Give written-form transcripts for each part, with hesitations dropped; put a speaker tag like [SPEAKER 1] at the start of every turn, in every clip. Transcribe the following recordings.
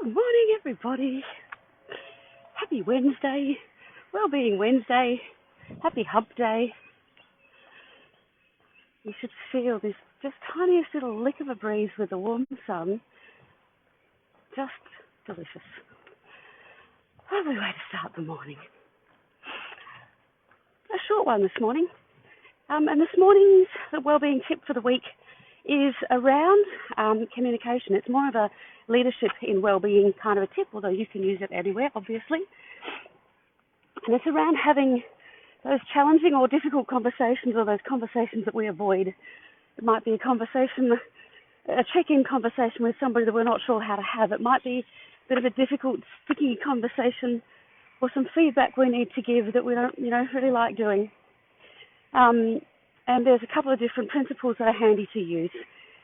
[SPEAKER 1] Good morning, everybody. Happy Wednesday, Wellbeing Wednesday, happy Hub Day. You should feel this just tiniest little lick of a breeze with the warm sun. Just delicious. Lovely way to start the morning. A short one this morning. And this morning's Wellbeing tip for the week is around communication. It's more of a leadership in wellbeing kind of a tip, although you can use it anywhere, obviously. And it's around having those challenging or difficult conversations, or those conversations that we avoid. It might be a conversation, a check-in conversation with somebody that we're not sure how to have. It might be a bit of a difficult, sticky conversation, or some feedback we need to give that we don't, really like doing. And there's a couple of different principles that are handy to use.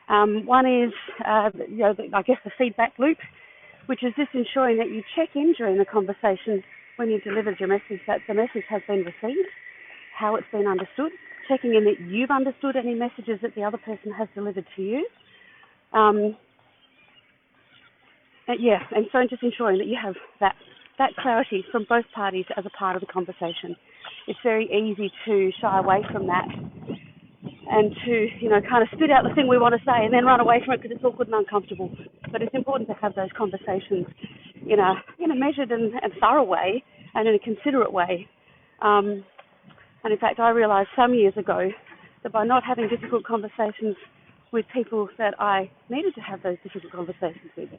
[SPEAKER 1] One is, the feedback loop, which is just ensuring that you check in during the conversation when you've delivered your message, that the message has been received, how it's been understood, checking in that you've understood any messages that the other person has delivered to you. And so just ensuring that you have that clarity from both parties as a part of the conversation. It's very easy to shy away from that and to, kind of spit out the thing we want to say and then run away from it because it's awkward and uncomfortable. But it's important to have those conversations in a measured and thorough way and in a considerate way. And in fact, I realised some years ago that by not having difficult conversations with people that I needed to have those difficult conversations with,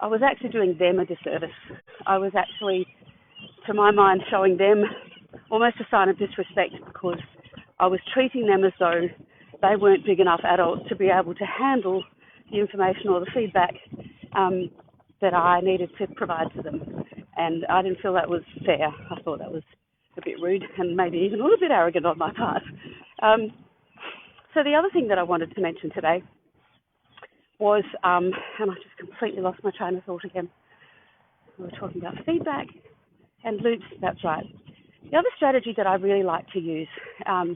[SPEAKER 1] I was actually doing them a disservice. I was actually, to my mind, showing them almost a sign of disrespect because I was treating them as though they weren't big enough adults to be able to handle the information or the feedback that I needed to provide to them. And I didn't feel that was fair. I thought that was a bit rude and maybe even a little bit arrogant on my part. So the other thing that I wanted to mention today was, and I just completely lost my train of thought again. We were talking about feedback and loops, that's right. The other strategy that I really like to use,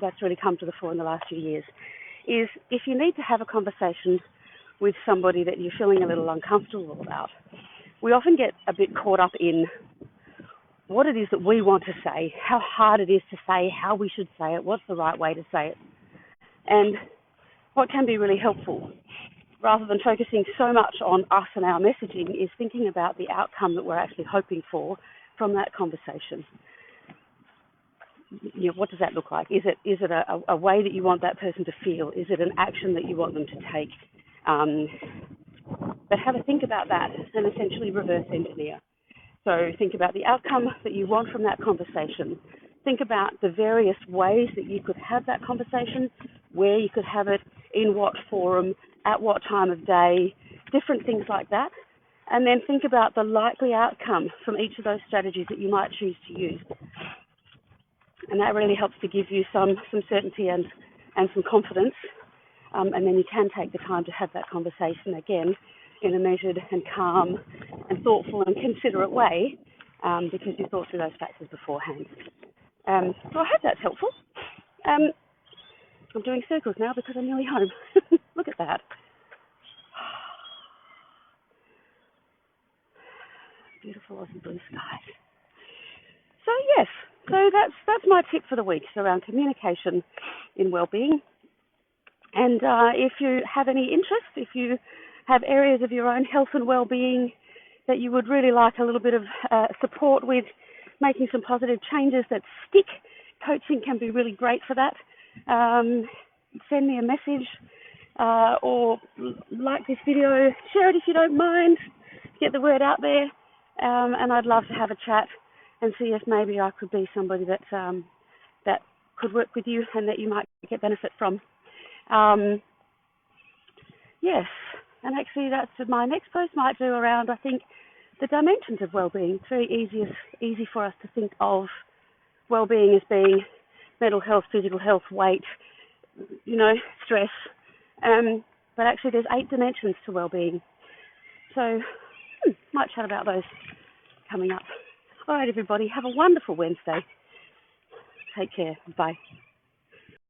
[SPEAKER 1] that's really come to the fore in the last few years, is if you need to have a conversation with somebody that you're feeling a little uncomfortable about, we often get a bit caught up in what it is that we want to say, how hard it is to say, how we should say it, what's the right way to say it. And what can be really helpful, rather than focusing so much on us and our messaging, is thinking about the outcome that we're actually hoping for from that conversation. What does that look like? Is it a way that you want that person to feel? Is it an action that you want them to take? But have a think about that and essentially reverse engineer. So think about the outcome that you want from that conversation. Think about the various ways that you could have that conversation, where you could have it, in what forum, at what time of day, different things like that. And then think about the likely outcome from each of those strategies that you might choose to use. And that really helps to give you some certainty and some confidence. And then you can take the time to have that conversation again in a measured and calm and thoughtful and considerate way because you thought through those factors beforehand. So I hope that's helpful. I'm doing circles now because I'm nearly home. Look at that. Beautiful Aussie blue skies. So yes, so that's my tip for the week. It's around communication in wellbeing. And if you have any interest, if you have areas of your own health and wellbeing that you would really like a little bit of support with, making some positive changes that stick, coaching can be really great for that. Send me a message or like this video, share it if you don't mind, get the word out there. And I'd love to have a chat and see if maybe I could be somebody that could work with you and that you might get benefit from. Yes, and actually that's my next post might do around, I think, the dimensions of wellbeing. It's very easy for us to think of wellbeing as being mental health, physical health, weight, stress. But actually there's 8 dimensions to wellbeing. So might chat about those coming up. All right, everybody, have a wonderful Wednesday. Take care. Bye.